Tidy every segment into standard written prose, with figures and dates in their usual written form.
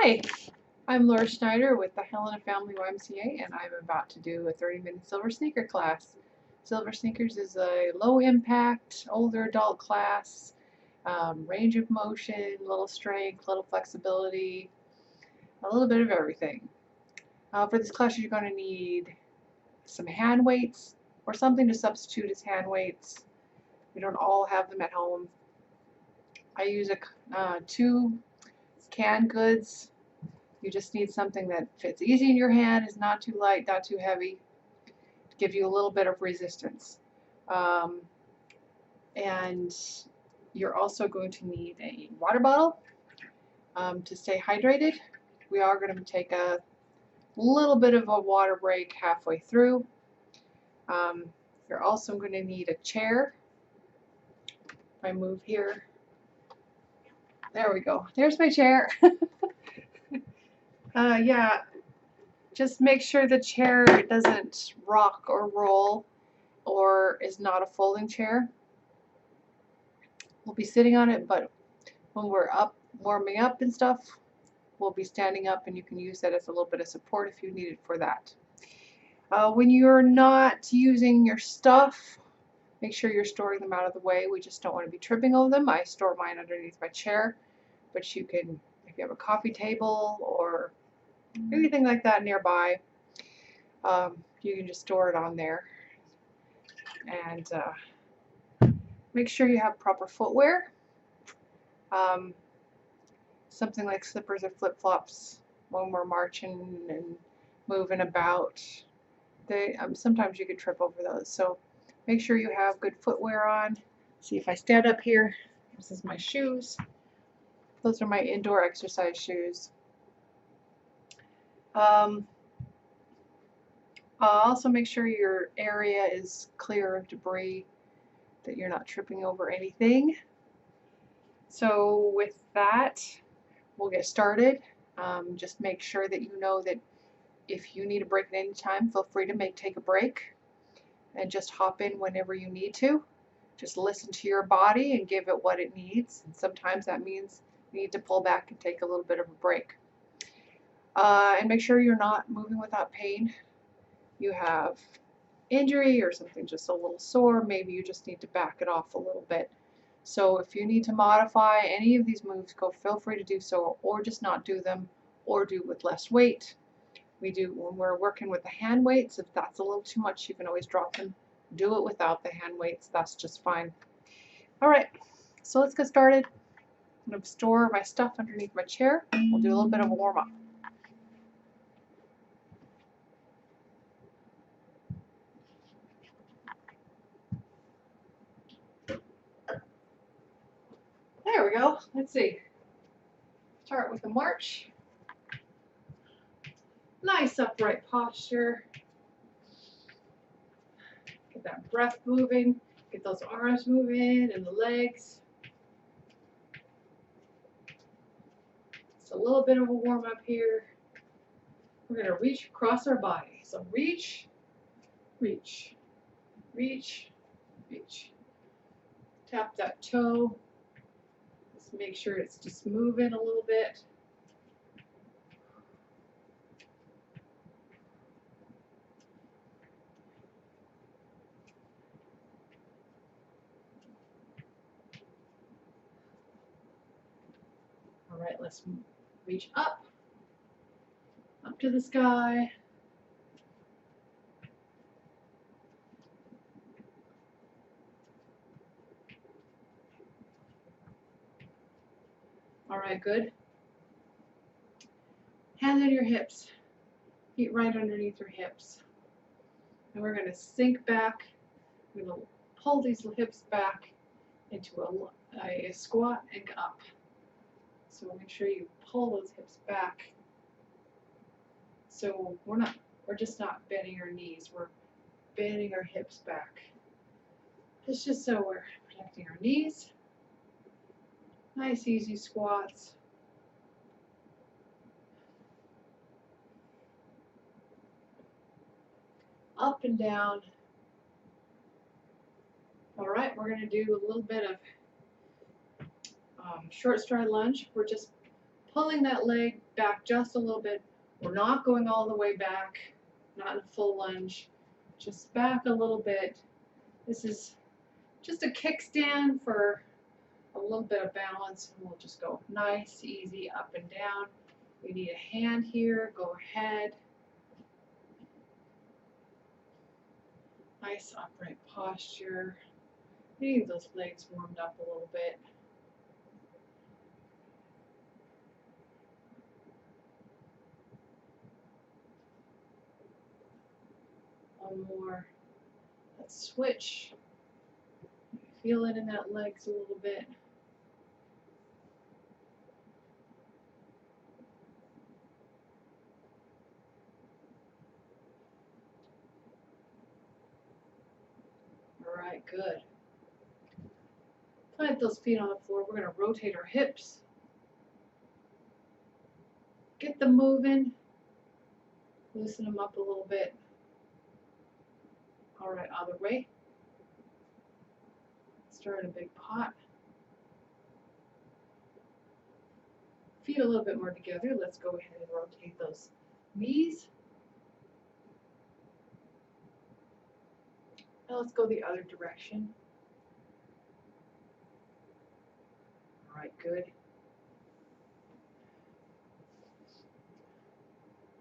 Hi, I'm Laura Schneider with the Helena Family YMCA, and I'm about to do a 30-minute silver sneaker class. Silver sneakers is a low impact, older adult class, range of motion, little strength, little flexibility, a little bit of everything. For this class, you're going to need some hand weights or something to substitute as hand weights. We don't all have them at home. I use two canned goods. You just need something that fits easy in your hand, is not too light, not too heavy, to give you a little bit of resistance. And you're also going to need a water bottle to stay hydrated. We are going to take a little bit of a water break halfway through. You're also going to need a chair. If I move here, there we go. There's my chair. Yeah, just make sure the chair doesn't rock or roll or is not a folding chair. We'll be sitting on it, but when we're up warming up and stuff, we'll be standing up, and you can use that as a little bit of support if you need it for that. When you're not using your stuff, make sure you're storing them out of the way. We just don't want to be tripping over them. I store mine underneath my chair, but you can, if you have a coffee table or anything like that nearby, you can just store it on there. And make sure you have proper footwear. Something like slippers or flip-flops when we're marching and moving about. Sometimes you could trip over those, so make sure you have good footwear on. See, if I stand up here, this is my shoes. Those are my indoor exercise shoes. Also make sure your area is clear of debris, that you're not tripping over anything. So with that, we'll get started. Just make sure that you know that if you need a break at any time, feel free to take a break and just hop in whenever you need to. Just listen to your body and give it what it needs. And sometimes that means you need to pull back and take a little bit of a break. And make sure you're not moving without pain. You have injury or something just a little sore, maybe you just need to back it off a little bit. So if you need to modify any of these moves, feel free to do so, or just not do them, or do with less weight. We do when we're working with the hand weights. If that's a little too much, you can always drop them. Do it without the hand weights. That's just fine. All right, so let's get started. I'm going to store my stuff underneath my chair. We'll do a little bit of a warm-up. There we go. Let's see. Start with a march. Nice upright posture. Get that breath moving. Get those arms moving and the legs. It's a little bit of a warm up here. We're going to reach across our body. So reach, reach, reach, reach. Tap that toe. Just make sure it's just moving a little bit. All right, let's reach up to the sky. All right, good. Hands on your hips, feet right underneath your hips. And we're going to sink back. We're going to pull these hips back into a squat and up. So make sure you pull those hips back. So we're just not bending our knees, we're bending our hips back. It's just so we're protecting our knees. Nice easy squats. Up and down. All right, we're going to do a little bit of short stride lunge. We're just pulling that leg back just a little bit. We're not going all the way back, not in a full lunge, just back a little bit. This is just a kickstand for a little bit of balance, and we'll just go nice, easy, up and down. We need a hand here, go ahead. Nice upright posture. Getting those legs warmed up a little bit. One more. Let's switch. Feel it in that legs a little bit. All right, good. Plant those feet on the floor. We're going to rotate our hips. Get them moving. Loosen them up a little bit. All right, other way. Start in a big pot. Feet a little bit more together. Let's go ahead and rotate those knees. Now let's go the other direction. All right, good.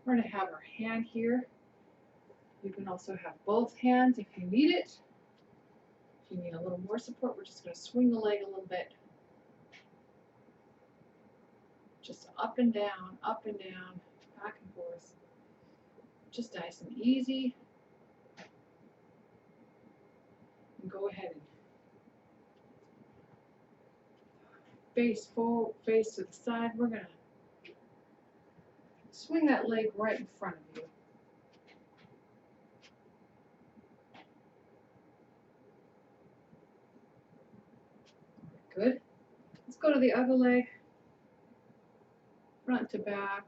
We're going to have our hand here. You can also have both hands if you need it. If you need a little more support, we're just going to swing the leg a little bit. Just up and down, back and forth. Just nice and easy. And go ahead and face forward, face to the side. We're going to swing that leg right in front of you. Good. Let's go to the other leg. Front to back.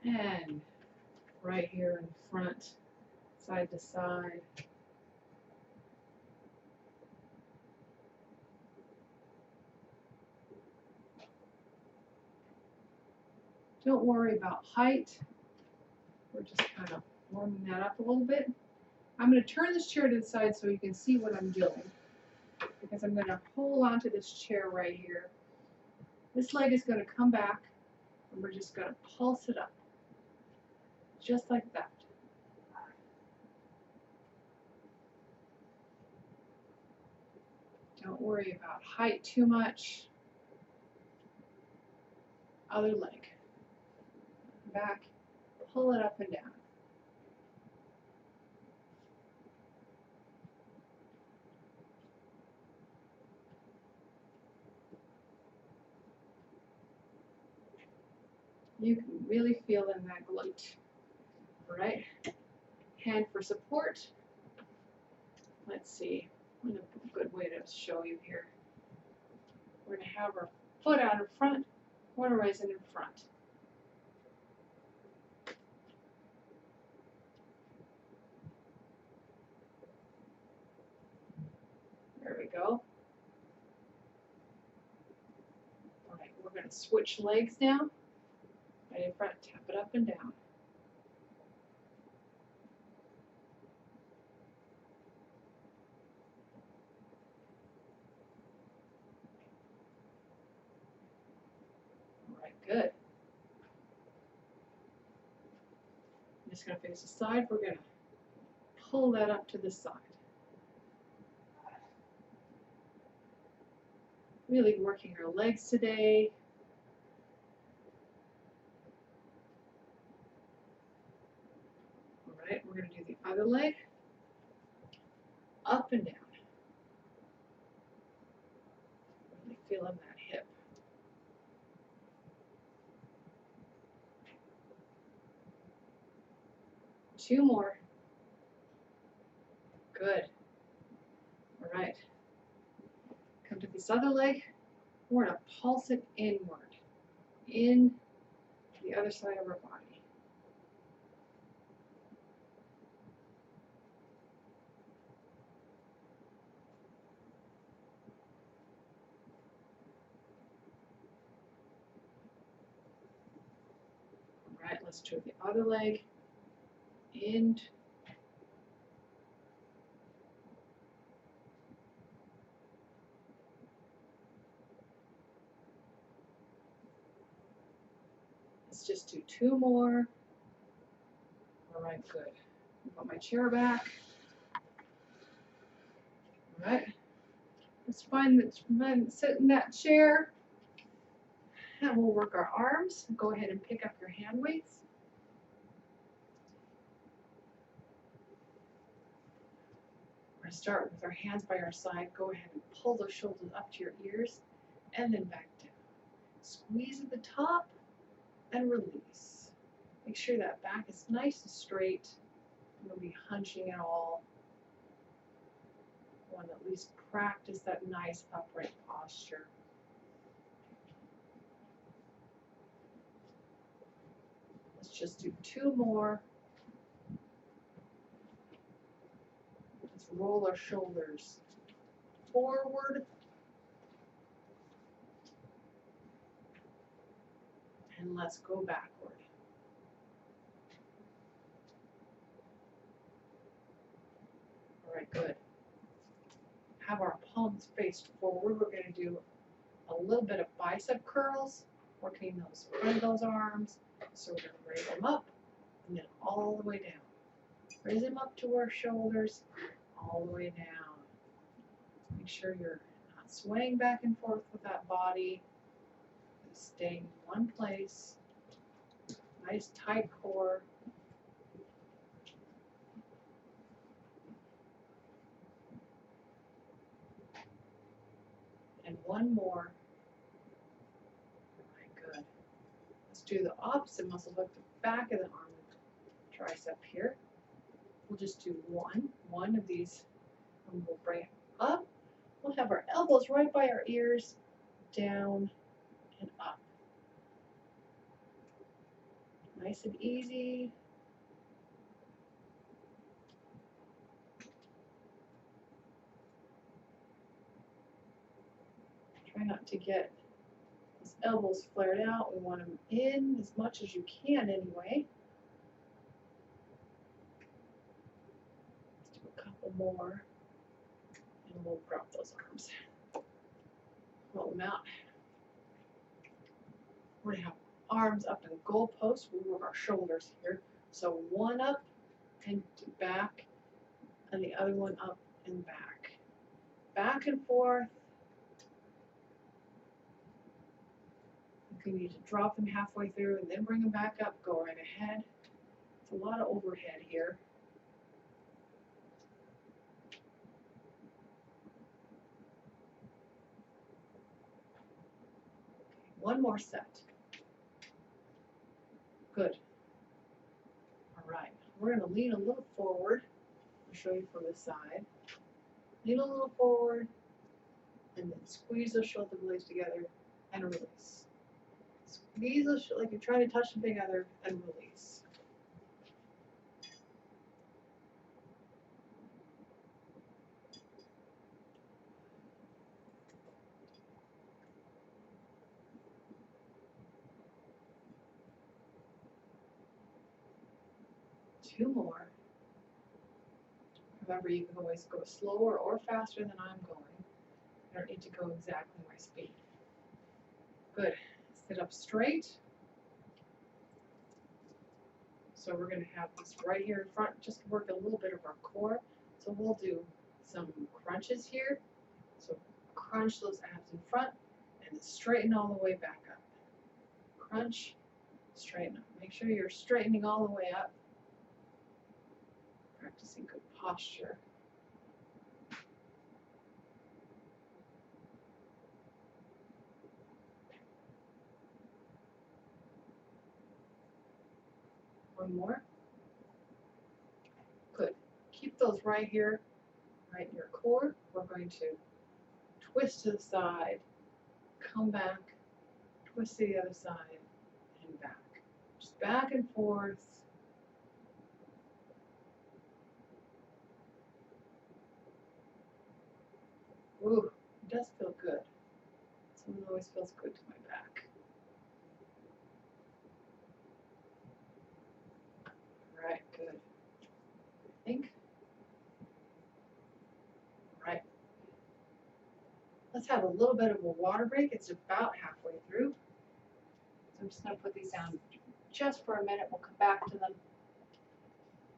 And right here in front, side to side. Don't worry about height. We're just kind of warming that up a little bit. I'm going to turn this chair to the side so you can see what I'm doing, because I'm going to hold on to this chair right here. This leg is going to come back, and we're just going to pulse it up, just like that. Don't worry about height too much. Other leg. Back, pull it up and down. You can really feel in that glute. All right, hand for support. Let's see, what a good way to show you here. We're going to have our foot out in front, corner rising in front. There we go. All right, we're going to switch legs now. Right in front, tap it up and down. All right, good. I'm just going to face the side. We're going to pull that up to the side. Really working our legs today. All right, we're going to do the other leg. Up and down. Really feeling that hip. Two more. Good. All right. Come to this other leg. We're going to pulse it inward, in the other side of our body. Let's do the other leg. In. Let's just do 2 more. All right, good. Put my chair back. All right. Let's sit in that chair. And we'll work our arms. Go ahead and pick up your hand weights. We're going to start with our hands by our side. Go ahead and pull those shoulders up to your ears and then back down. Squeeze at the top and release. Make sure that back is nice and straight. Don't be hunching at all. You want to at least practice that nice upright posture. Let's just do 2 more. Let's roll our shoulders forward and let's go backward. All right, good. Have our palms faced forward. We're going to do a little bit of bicep curls, working those front of those arms. So we're going to raise them up and then all the way down. Raise them up to our shoulders, all the way down. Make sure you're not swaying back and forth with that body. Staying in one place. Nice tight core. And 1 more. All right, good. Let's do the opposite muscle, like the back of the arm, tricep here. We'll just do one of these, and we'll bring it up. We'll have our elbows right by our ears, down and up. Nice and easy. Try not to get these elbows flared out. We want them in as much as you can anyway. Let's do a couple more. And we'll drop those arms. Roll them out. We're going to have arms up in goalposts. We work our shoulders here. So 1 up and back, and the other one up and back. Back and forth. If you need to drop them halfway through and then bring them back up, go right ahead. It's a lot of overhead here. One more set. Good. All right. We're going to lean a little forward. I'll show you from the side. Lean a little forward, and then squeeze those shoulder blades together and release. Squeeze those like you're trying to touch them together and release. Two more. Remember, you can always go slower or faster than I'm going. I don't need to go exactly my speed. Good. Sit up straight. So we're going to have this right here in front, just to work a little bit of our core. So we'll do some crunches here. So crunch those abs in front and straighten all the way back up. Crunch, straighten up. Make sure you're straightening all the way up. Practicing good posture. One more. Good. Keep those right here, right in your core. We're going to twist to the side, come back, twist to the other side, and back. Just back and forth. Ooh, it does feel good. Something always feels good to my back. Let's have a little bit of a water break. It's about halfway through. So I'm just going to put these down just for a minute. We'll come back to them.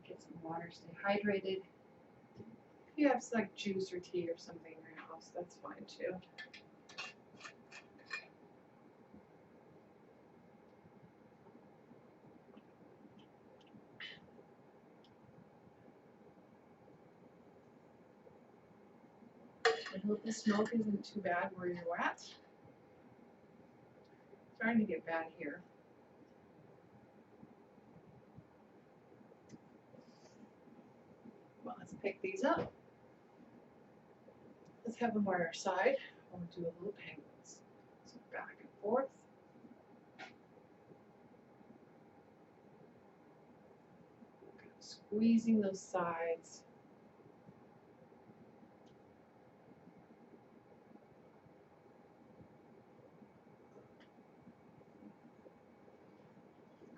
Get some water, stay hydrated. If you have like juice or tea or something in your house, that's fine too. I hope the smoke isn't too bad where you're at. It's starting to get bad here. Well, let's pick these up. Let's have them on our side. We'll do a little penguins. So back and forth. Squeezing those sides.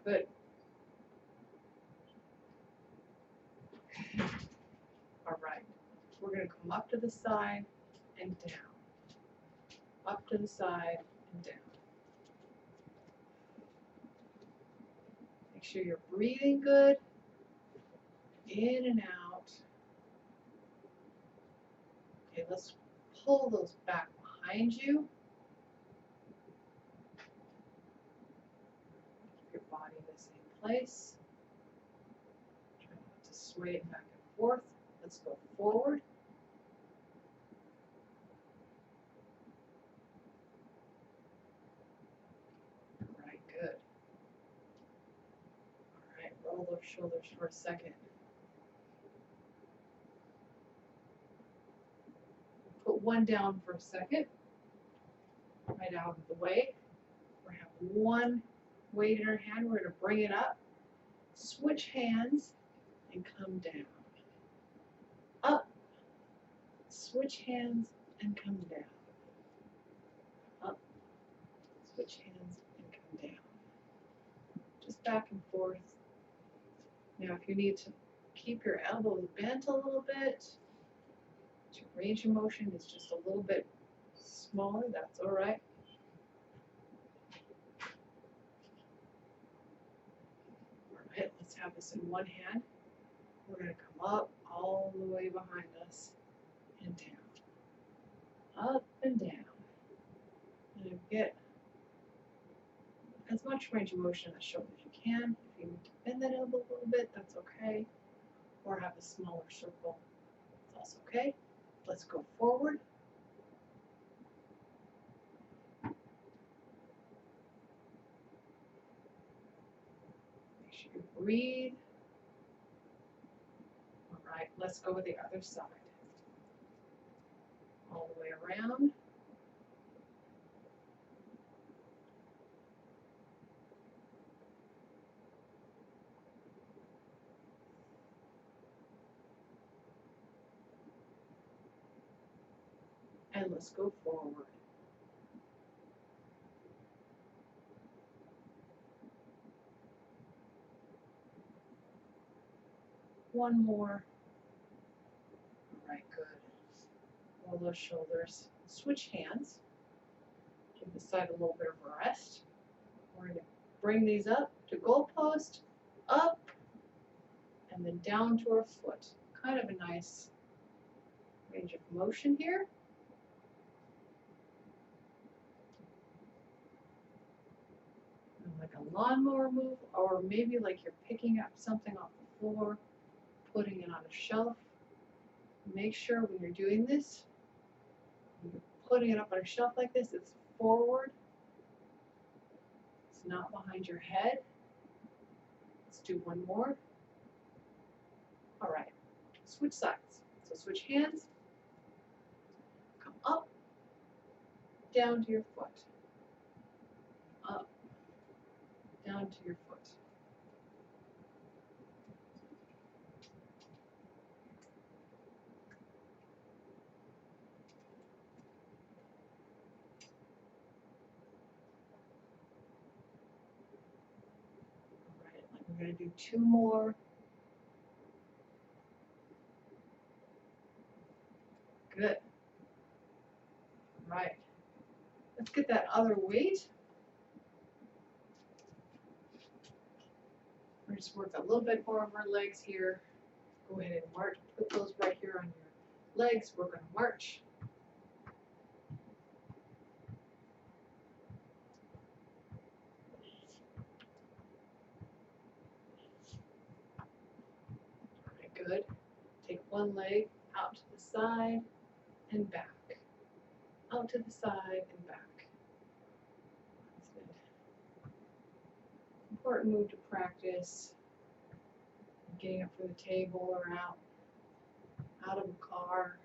Good. All right. We're going to come up to the side and down. Up to the side and down. Make sure you're breathing good. In and out. Okay, let's pull those back behind you. Keep your body in the same place. Try not to sway it back and forth. Let's go forward. All right, good. All right, roll those shoulders for a second. Put one down for a second, right out of the way. We have one weight in our hand. We're going to bring it up, switch hands, and come down. Up, switch hands, and come down. Up, switch hands, and come down. Just back and forth. Now, if you need to keep your elbows bent a little bit, your range of motion is just a little bit smaller, that's all right. All right, let's have this in one hand. We're going to come up all the way behind us and down. Up and down. And get as much range of motion in the shoulder as you can. If you need to bend that elbow a little bit, that's okay. Or have a smaller circle, that's also okay. Let's go forward. Make sure you breathe. All right, let's go with the other side. All the way around. And let's go forward. One more. All right, good. Roll those shoulders. Switch hands. Give the side a little bit of a rest. We're going to bring these up to goalpost, up, and then down to our foot. Kind of a nice range of motion here. Like a lawnmower move, or maybe like you're picking up something off the floor, putting it on a shelf. Make sure when you're doing this, when you're putting it up on a shelf like this, it's forward. It's not behind your head. Let's do one more. All right, switch sides. So switch hands, come up, down to your foot, up, down to your foot. All right, we're going to do two more. Good. Right. Let's get that other weight. We're just work a little bit more of our legs here. Go ahead and march. Put those right here on your legs. We're going to march. All right, good. Take one leg out to the side and back. Out to the side and back. That's good. Important move to practice. Getting up from the table or out of the car.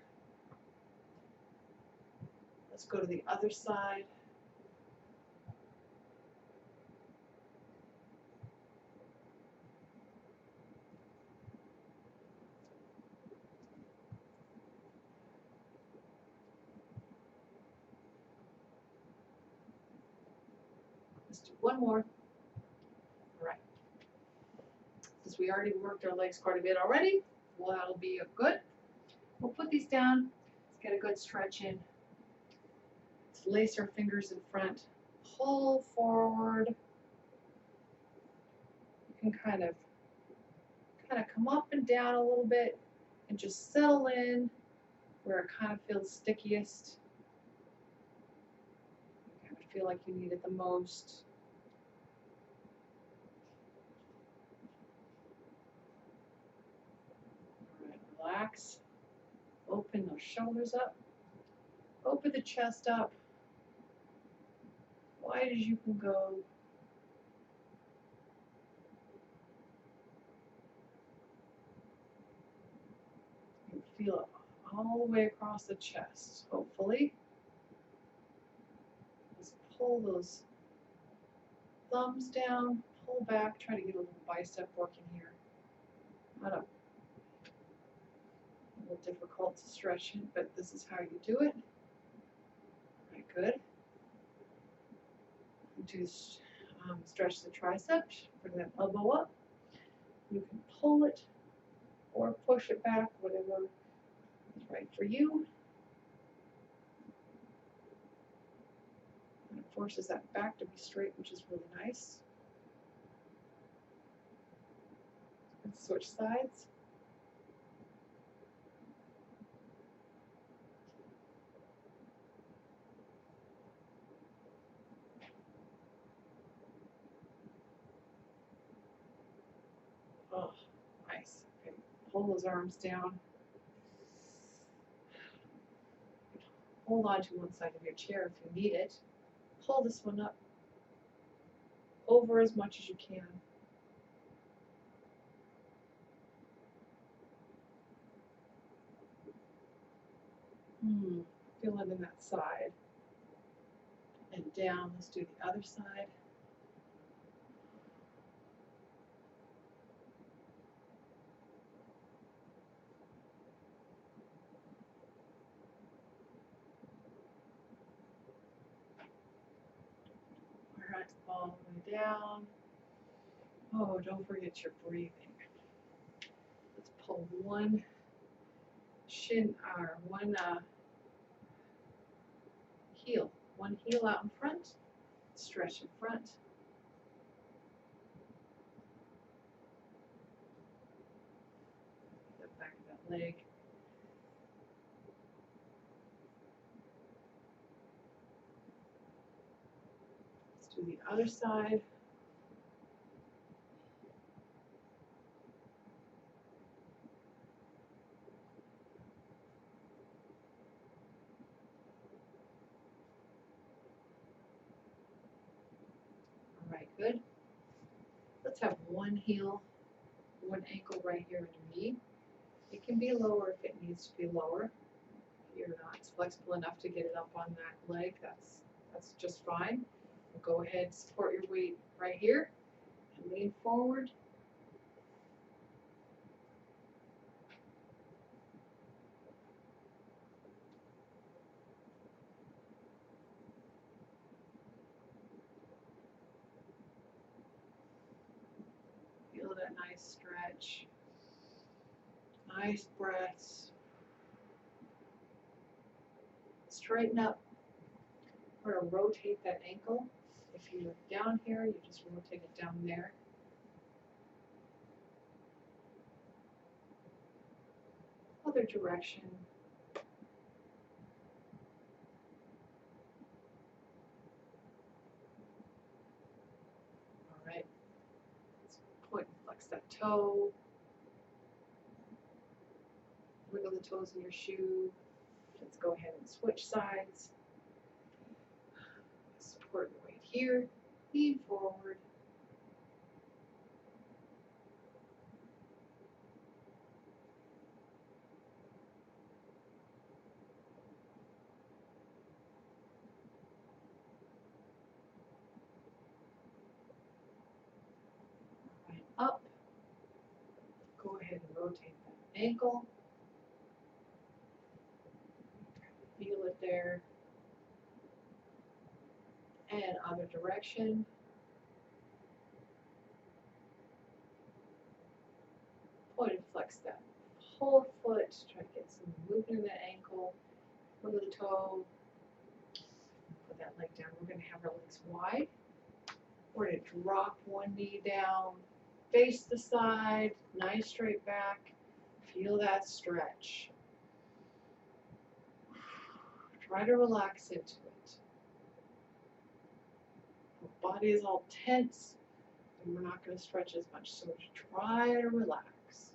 Let's go to the other side. Let's do one more. All right. Since we already worked our legs quite a bit already, well, that'll be good. We'll put these down. Let's get a good stretch in. Let's lace our fingers in front. Pull forward. You can kind of come up and down a little bit and just settle in where it kind of feels stickiest. You kind of feel like you need it the most. All right, relax. Open those shoulders up. Open the chest up. Wide as you can go. You can feel it all the way across the chest, hopefully. Just pull those thumbs down, pull back, try to get a little bicep working here. A little difficult to stretch it, but this is how you do it. All right, good. Do stretch the triceps, bring that elbow up. You can pull it or push it back, whatever is right for you. And it forces that back to be straight, which is really nice. And switch sides. Oh, nice. Okay, pull those arms down. Hold on to one side of your chair if you need it. Pull this one up over as much as you can. Feel it in that side. And down. Let's do the other side. All right, all the way down. Oh, don't forget your breathing. Let's pull one heel out in front, stretch in front. The back of that leg. Let's do the other side. All right, good. Let's have one ankle right here underneath. It can be lower if it needs to be lower. If you're not flexible enough to get it up on that leg, that's just fine. Go ahead, support your weight right here and lean forward. Feel that nice stretch. Nice breaths. Straighten up We're going to rotate that ankle. If you're down here, you just rotate it down there. Other direction. All right. Let's point and flex that toe. Wiggle the toes in your shoe. Let's go ahead and switch sides. Support your weight here. Lean forward. Right up. Go ahead and rotate that ankle. Feel it there. And other direction. Point and flex that whole foot. Try to get some movement in that ankle. Wiggle the toe. Put that leg down. We're going to have our legs wide. We're going to drop one knee down. Face the side. Nice straight back. Feel that stretch. Try to relax into it. The body is all tense, and we're not going to stretch as much, so try to relax.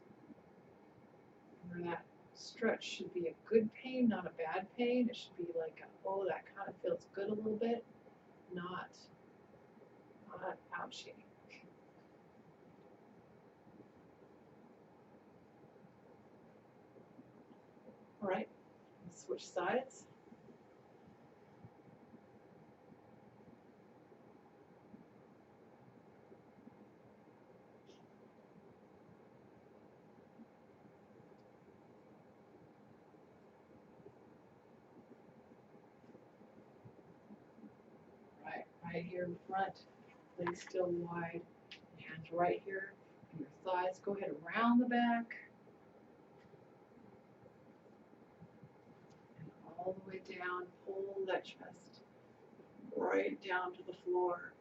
Remember that stretch should be a good pain, not a bad pain. It should be like, oh, that kind of feels good a little bit, not ouchy. All right, let's switch sides. Right here in front, legs still wide, hands right here in your thighs. Go ahead around the back. And all the way down, pull that chest right down to the floor.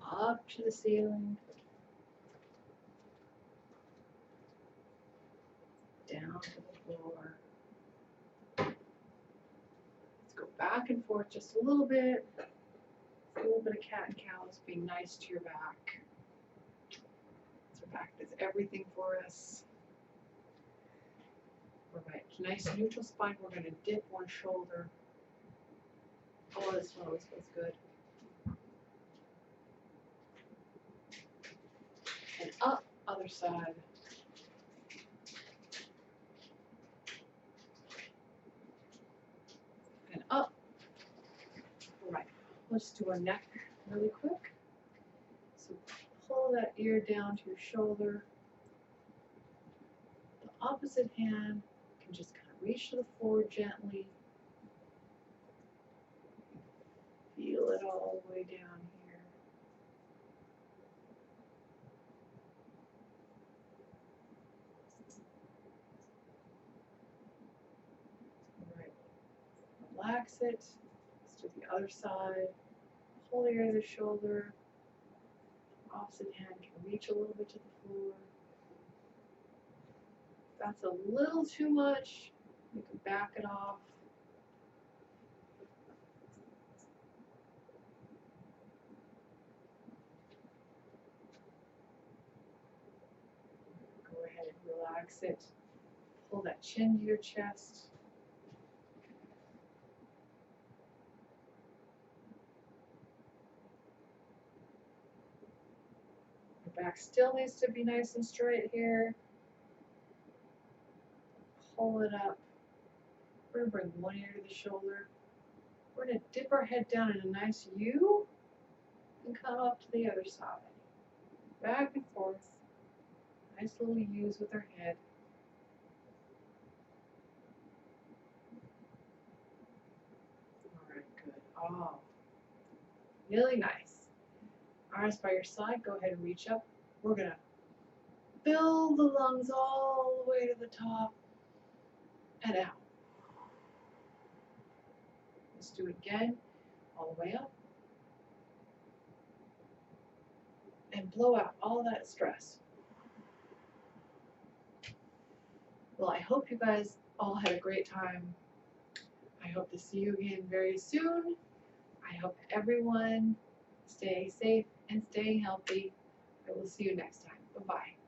Up to the ceiling. Down to the floor. Back and forth just a little bit of cat and cows, being nice to your back. So back does everything for us. All right, nice neutral spine. We're going to dip one shoulder. Oh, this one always feels good. And up, other side. And up. All right, let's do our neck really quick. So pull that ear down to your shoulder. The opposite hand can just kind of reach to the floor gently. Feel it all the way down here. All right, relax it. Let's do the other side. Pull the other shoulder. Opposite hand can reach a little bit to the floor. If that's a little too much, you can back it off. Go ahead and relax it. Pull that chin to your chest. Your back still needs to be nice and straight here. Pull it up. We're going to bring one ear to the shoulder. We're going to dip our head down in a nice U and come up to the other side. Back and forth. Nice little U's with our head. All right, good. Oh, really nice. Arms by your side. Go ahead and reach up. We're going to fill the lungs all the way to the top and out. Let's do it again, all the way up. And blow out all that stress. Well, I hope you guys all had a great time. I hope to see you again very soon. I hope everyone stay safe and stay healthy. I will see you next time. Bye-bye.